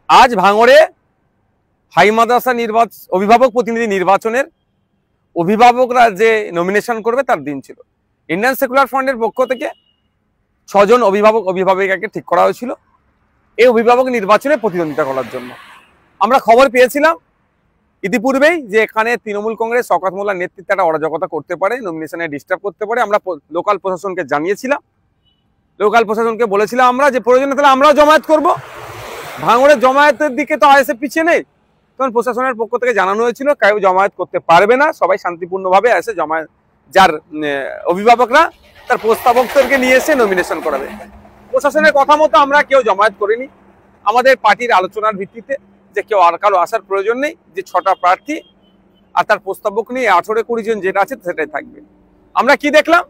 আজ ভাঙড়ে হাই মাদ্রাসা অভিভাবক প্রতিনিধি নির্বাচনের অভিভাবকরা যে নমিনেশন করবে তার দিন ছিল। ইন্ডিয়ান সেকুলার ফ্রন্টের পক্ষ থেকে 6 জন অভিভাবিকাকে ঠিক করা হয়েছিল এই অভিভাবক নির্বাচনে প্রতিদ্বন্দ্বিতা করার জন্য। আমরা খবর পেয়েছিলাম ইতিপূর্বেই যে এখানে তৃণমূল কংগ্রেস শওকত মোল্লার নেতৃত্বে একটা অরাজকতা করতে পারে, নমিনেশনে ডিস্টার্ব করতে পারে। আমরা লোকাল প্রশাসনকে জানিয়েছিলাম, লোকাল প্রশাসনকে বলেছিলাম আমরা যে প্রয়োজনে তাহলে আমরাও জমায়েত করব। ভাঙড়ের জমায়েতের দিকে তো আইএসএফ পিছিয়ে নেই, তখন প্রশাসনের পক্ষ থেকে জানানো হয়েছিল কেউ জমায়েত করতে পারবে না, সবাই শান্তিপূর্ণভাবে এসে জমায়েত, যার অভিভাবকরা তার প্রস্তাবকদেরকে নিয়ে এসে নমিনেশন করাবে। প্রশাসনের কথা মতো আমরা কেউ জমায়েত করিনি, আমাদের পার্টির আলোচনার ভিত্তিতে যে কেউ আর কারো আসার প্রয়োজন নেই, যে 6টা প্রার্থী আর তার প্রস্তাবক নিয়ে 18-20 জন যেটা আছে সেটাই থাকবে। আমরা কি দেখলাম,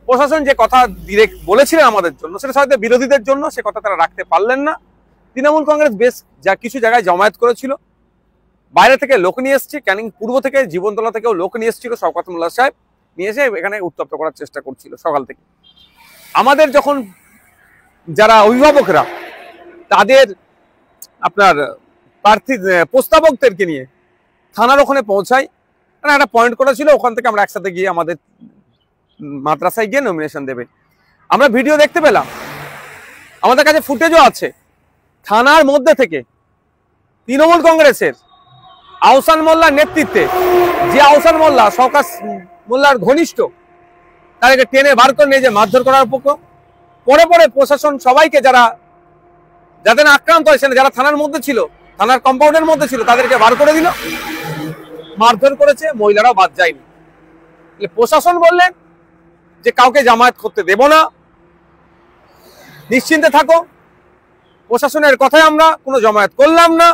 প্রশাসন যে কথা ডিরেক্ট বলেছিলেন আমাদের জন্য, সেটা হয়তো বিরোধীদের জন্য সে কথা তারা রাখতে পারলেন না। তৃণমূল কংগ্রেস বেশ কিছু জায়গায় জমায়েত করেছিল, বাইরে থেকে লোক নিয়ে এসছে, ক্যানিং পূর্ব থেকে জীবনতলা থেকেও লোক নিয়ে এসেছিল, শওকত মোল্লা সাহেব নিয়ে এসে এখানে উত্তপ্ত করার চেষ্টা করছিল সকাল থেকে। আমাদের যখন যারা অভিভাবকরা তাদের আপনার প্রার্থী প্রস্তাবকদেরকে নিয়ে থানার ওখানে পৌঁছায়, একটা পয়েন্ট করা ছিল, ওখান থেকে আমরা একসাথে গিয়ে আমাদের মাদ্রাসায় গিয়ে নমিনেশন দেবে। আমরা ভিডিও দেখতে পেলাম, আমাদের কাছে ফুটেজও আছে, থানার মধ্যে থেকে তৃণমূল কংগ্রেসের আহসান মোল্লার নেতৃত্বে, যে আহসান মোল্লা শওকত মোল্লার ঘনিষ্ঠ, তাদেরকে টেনে বার করে নিয়ে যে মারধর করার পরে প্রশাসন সবাইকে যাদের আক্রান্ত হয়েছে, যারা থানার মধ্যে ছিল, থানার কম্পাউন্ডের মধ্যে ছিল, তাদেরকে বার করে দিল, মারধর করেছে, মহিলারাও বাদ যায়নি। প্রশাসন বললেন যে কাউকে জামায়াত করতে দেব না, নিশ্চিন্তে থাকো। প্রশাসনের কথায় আমরা কোনো জমায়েত করলাম না,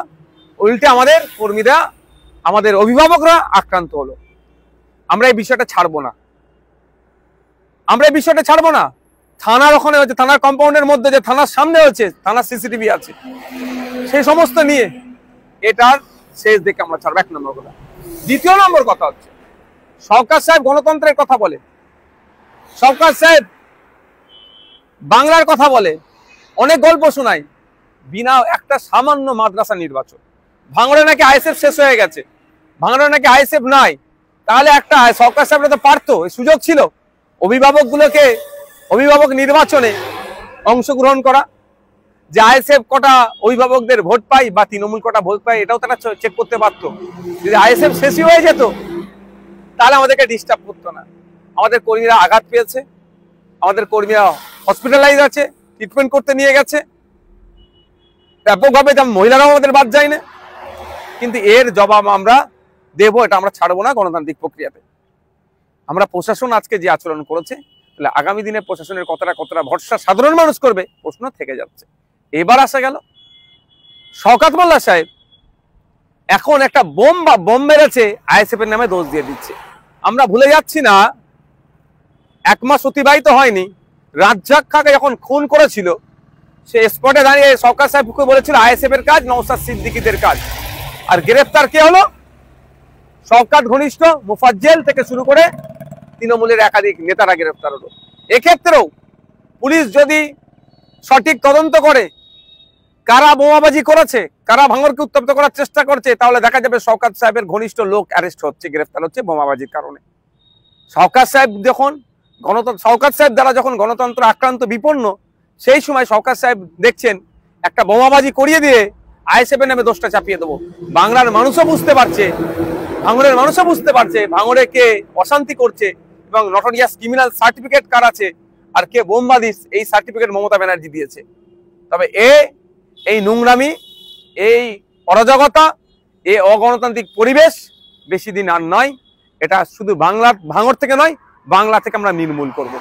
উল্টে আমাদের কর্মীরা, আমাদের অভিভাবকরা আক্রান্ত হলো। আমরা এই বিষয়টা ছাড়বো না, থানার ওখানে হচ্ছে, থানার কম্পাউন্ডের মধ্যে, যে থানার সামনে হচ্ছে, থানার সিসিটিভি আছে, সেই সমস্ত নিয়ে এটার শেষ দেখে আমরা ছাড়বো, 1 নম্বর কথা। 2 নম্বর কথা হচ্ছে, শওকত সাহেব গণতন্ত্রের কথা বলে, শওকত সাহেব বাংলার কথা বলে, অনেক গল্প শোনায়, বিনা একটা সামান্য মাদ্রাসা নির্বাচন। ভাঙড়ে নাকি আইএসএফ শেষ হয়ে গেছে, ভাঙড়ে নাকি আইএসএফ নাই, তাহলে একটা শওকত সাহেবরা তো পারতো, সুযোগ ছিল অভিভাবক নির্বাচনে অংশগ্রহণ করা, যে আইএসএফ কটা অভিভাবকদের ভোট পাই বা তৃণমূল কটা ভোট পাই, এটাও তারা চেক করতে পারতো। যদি আইএসএফ শেষই হয়ে যেত তাহলে আমাদেরকে ডিস্টার্ব করতো না। আমাদের কর্মীরা আঘাত পেয়েছে, আমাদের কর্মীরা হসপিটালাইজ আছে, ট্রিটমেন্ট করতে নিয়ে গেছে ব্যাপকভাবে, যেমন মহিলারাও আমাদের বাদ যায় না। কিন্তু এর জবাব আমরা দেবো, এটা আমরা ছাড়বো না গণতান্ত্রিক প্রক্রিয়াতে। আমরা প্রশাসন আজকে যে আচরণ করেছে, তাহলে আগামী দিনে প্রশাসনের কতটা ভরসা সাধারণ মানুষ করবে, প্রশ্ন থেকে যাচ্ছে। এবার আসা গেল শওকত মোল্লা সাহেব এখন একটা বোম মেরেছে, আইএসএফ এর নামে দোষ দিয়ে দিচ্ছে। আমরা ভুলে যাচ্ছি না, 1 মাস অতিবাহিত হয়নি, রাজ্জাক খাকে যখন খুন করেছিল, সে স্পটে দাঁড়িয়ে শওকত সাহেবকে বলেছিল আইএসএফ এর কাজ, নওশাদ সিদ্দিকীদের কাজ। আর গ্রেফতার কে হলো? শওকত ঘনিষ্ঠ মুফাজ্জল থেকে শুরু করে তৃণমূলের একাধিক নেতারা গ্রেফতার হলো। এক্ষেত্রেও পুলিশ যদি সঠিক তদন্ত করে কারা বোমাবাজি করেছে, কারা ভাঙড়কে উত্তপ্ত করার চেষ্টা করছে, তাহলে দেখা যাবে শওকত সাহেবের ঘনিষ্ঠ লোক অ্যারেস্ট হচ্ছে, গ্রেফতার হচ্ছে বোমাবাজির কারণে। শওকত সাহেব দ্বারা যখন গণতন্ত্র আক্রান্ত বিপন্ন, সেই সময় শওকত সাহেব দেখছেন একটা বোমাবাজি করিয়ে দিয়ে আইএসএফ এর নামে দোষটা চাপিয়ে দেবো। বাংলার মানুষও বুঝতে পারছে, ভাঙড়ের মানুষও বুঝতে পারছে ভাঙড়ে কে অশান্তি করছে এবং নটোরিয়াস ক্রিমিনাল সার্টিফিকেট কার আছে আর কে বোমবাদী, এই সার্টিফিকেট মমতা ব্যানার্জি দিয়েছে। তবে এই নোংরামি, এই অরাজকতা, এই অগণতান্ত্রিক পরিবেশ বেশি দিন আর নয়। এটা শুধু ভাঙড় থেকে নয়, বাংলা থেকে আমরা নির্মূল করব।